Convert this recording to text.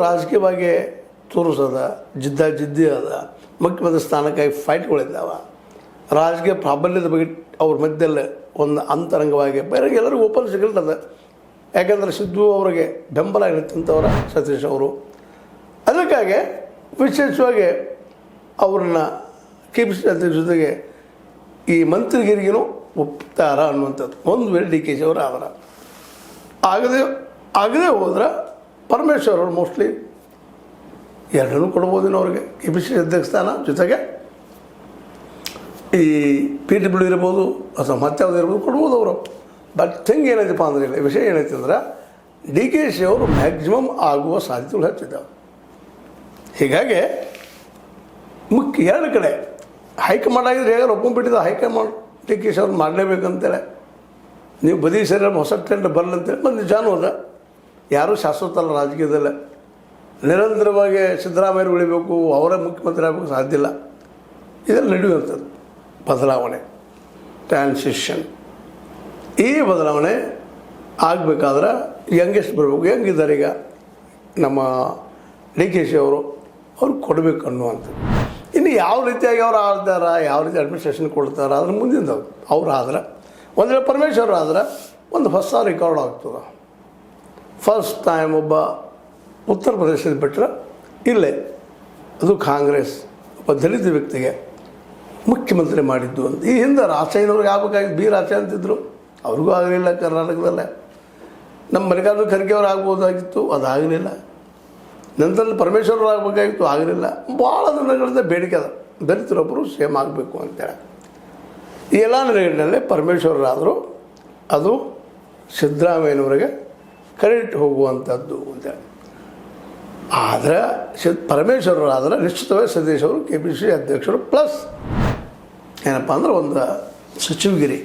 ರಾಜಕೀಯವಾಗಿ ತೋರಿಸೋದ ಜಿದ್ದಿ ಅದ ಮುಖ್ಯಮಂತ್ರಿ ಸ್ಥಾನಕ್ಕಾಗಿ ಫೈಟ್ಗಳಿದ್ದಾವೆ. ರಾಜಕೀಯ ಪ್ರಾಬಲ್ಯದ ಬಗ್ಗೆ ಅವ್ರ ಮಧ್ಯದಲ್ಲಿ ಒಂದು ಅಂತರಂಗವಾಗಿ ಬೇರೆ ಎಲ್ಲರಿಗೂ ಓಪನ್ ಸಿಗಲ್ತದ. ಯಾಕಂದರೆ ಸಿದ್ದು ಅವರಿಗೆ ಬೆಂಬಲ ನಿಂತಂಥವ್ರ ಸತೀಶ್ ಅವರು. ಅದಕ್ಕಾಗಿ ವಿಶೇಷವಾಗಿ ಅವ್ರನ್ನ ಕೆಪಿಸಿಸಿ ಜೊತೆಗೆ ಈ ಮಂತ್ರಿಗಿರಿಗೂ ಒಪ್ತಾರ ಅನ್ನುವಂಥದ್ದು. ಒಂದು ವೇಳೆ ಡಿ ಕೆ ಶಿ ಅವರು ಆದ್ರೆ ಆಗದೆ ಹೋದ್ರೆ ಪರಮೇಶ್ವರ್ ಅವರು ಮೋಸ್ಟ್ಲಿ ಎರಡನ್ನೂ ಕೊಡ್ಬೋದಿನ ಅವ್ರಿಗೆ. ಕೆಪಿಸಿಸಿ ಅಧ್ಯಕ್ಷ ಸ್ಥಾನ ಜೊತೆಗೆ ಈ PW ಇರ್ಬೋದು ಅಥವಾ ಮತ್ತೆ ಯಾವುದೇ ಇರ್ಬೋದು ಕೊಡ್ಬೋದು ಅವರು. ಬಟ್ ಥಿಂಗ್ ಏನೈತಪ್ಪ ಅಂದ್ರೆ ಇಲ್ಲ, ವಿಷಯ ಏನೈತೆ ಅಂದ್ರೆ ಡಿ ಕೆ ಶಿ ಅವರು ಮ್ಯಾಕ್ಸಿಮಮ್ ಆಗುವ ಸಾಧ್ಯತೆಗಳು ಹೆಚ್ಚಿದ್ದಾವೆ. ಹೀಗಾಗಿ ಮುಖ್ಯ ಎರಡು ಕಡೆ ಹೈಕಮಾಂಡ್ ಆಗಿದ್ರೆ ಹೇಗಾರು ಒಪ್ಕೊಂಡ್ಬಿಟ್ಟಿದ್ದು ಹೈಕಮಾಂಡ್ ಡಿ ಕೆ ಶಿ ಅವ್ರು ಮಾಡಲೇಬೇಕಂತೇಳಿ ನೀವು ಬದಿ ಸರಿ ಹೊಸ ಟ್ರೆಂಡ್ ಬರಲಂತೇಳಿ ಒಂದು ನಿಜಾನೂ ಅದ. ಯಾರೂ ಶಾಶ್ವತ ಅಲ್ಲ ರಾಜಕೀಯದಲ್ಲೇ. ನಿರಂತರವಾಗಿ ಸಿದ್ದರಾಮಯ್ಯ ಉಳಿಬೇಕು, ಅವರೇ ಮುಖ್ಯಮಂತ್ರಿ ಆಗಬೇಕು ಸಾಧ್ಯ ಇಲ್ಲ. ಇದರಲ್ಲಿ ನಡೆಯುವಂಥದ್ದು ಬದಲಾವಣೆ, ಟ್ರಾನ್ಸಿಷನ್. ಈ ಬದಲಾವಣೆ ಆಗಬೇಕಾದ್ರೆ ಯಂಗೆಸ್ಟ್ ಬರಬೇಕು. ಹೆಂಗಿದ್ದಾರೆ ಈಗ ನಮ್ಮ ಡಿ ಕೆ ಶಿ ಅವರು ಕೊಡಬೇಕು ಅನ್ನುವಂಥದ್ದು. ಇನ್ನು ಯಾವ ರೀತಿಯಾಗಿ ಅವ್ರು ಆಳ್ತಾರ, ಯಾವ ರೀತಿ ಅಡ್ಮಿನಿಸ್ಟ್ರೇಷನ್ ಕೊಡ್ತಾರೆ ಅದ್ರ ಮುಂದಿಂದವು ಅವ್ರು ಆದ್ರೆ ಒಂದು ವೇಳೆ ಪರಮೇಶ್ವರ್ ಆದ್ರೆ ಒಂದು ಹೊಸ ರೆಕಾರ್ಡ್ ಆಗ್ತದೆ. ಫಸ್ಟ್ ಟೈಮ್ ಒಬ್ಬ ಉತ್ತರ ಪ್ರದೇಶದ ಬಿಟ್ಟರೆ ಇಲ್ಲೇ ಅದು ಕಾಂಗ್ರೆಸ್ ಒಬ್ಬ ದಲಿತ ವ್ಯಕ್ತಿಗೆ ಮುಖ್ಯಮಂತ್ರಿ ಮಾಡಿದ್ದು ಅಂತ. ಈ ಹಿಂದೆ ರಾಜಯ್ಯನವ್ರಿಗೆ ಆಗಬೇಕಾಗಿದ್ದು ರಾಜಯ್ಯ ಅಂತಿದ್ರು, ಅವ್ರಿಗೂ ಆಗಲಿಲ್ಲ. ಕರ್ನಾಟಕದಲ್ಲೇ ನಮ್ಮ ಮಲ್ಲಿಕಾರ್ಜುನ ಖರ್ಗೆ ಅವ್ರು ಆಗ್ಬೋದಾಗಿತ್ತು, ಅದಾಗಲಿಲ್ಲ. ನಂತರ ಪರಮೇಶ್ವರರು ಆಗಬೇಕಾಗಿತ್ತು, ಆಗಲಿಲ್ಲ. ಭಾಳ ದಿನಗಳಿಂದ ಬೇಡಿಕೆ ಅದ ದಲಿತರೊಬ್ಬರು ಸೇಮ್ ಆಗಬೇಕು ಅಂತೇಳಿ. ಈ ಎಲ್ಲ ನೆಲೆಗಳಲ್ಲಿ ಪರಮೇಶ್ವರರಾದರೂ ಅದು ಸಿದ್ದರಾಮಯ್ಯನವರಿಗೆ ಕ್ರೆಡಿಟ್ ಹೋಗುವಂಥದ್ದು ಅಂತೇಳಿ. ಆದರೆ ಪರಮೇಶ್ವರರಾದರೆ ನಿಶ್ಚಿತವಾಗಿ ಸತೀಶ್ ಅವರು KPCC ಅಧ್ಯಕ್ಷರು ಪ್ಲಸ್ ಏನಪ್ಪ ಅಂದ್ರೆ ಒಂದು ಸಚಿವಗಿರಿ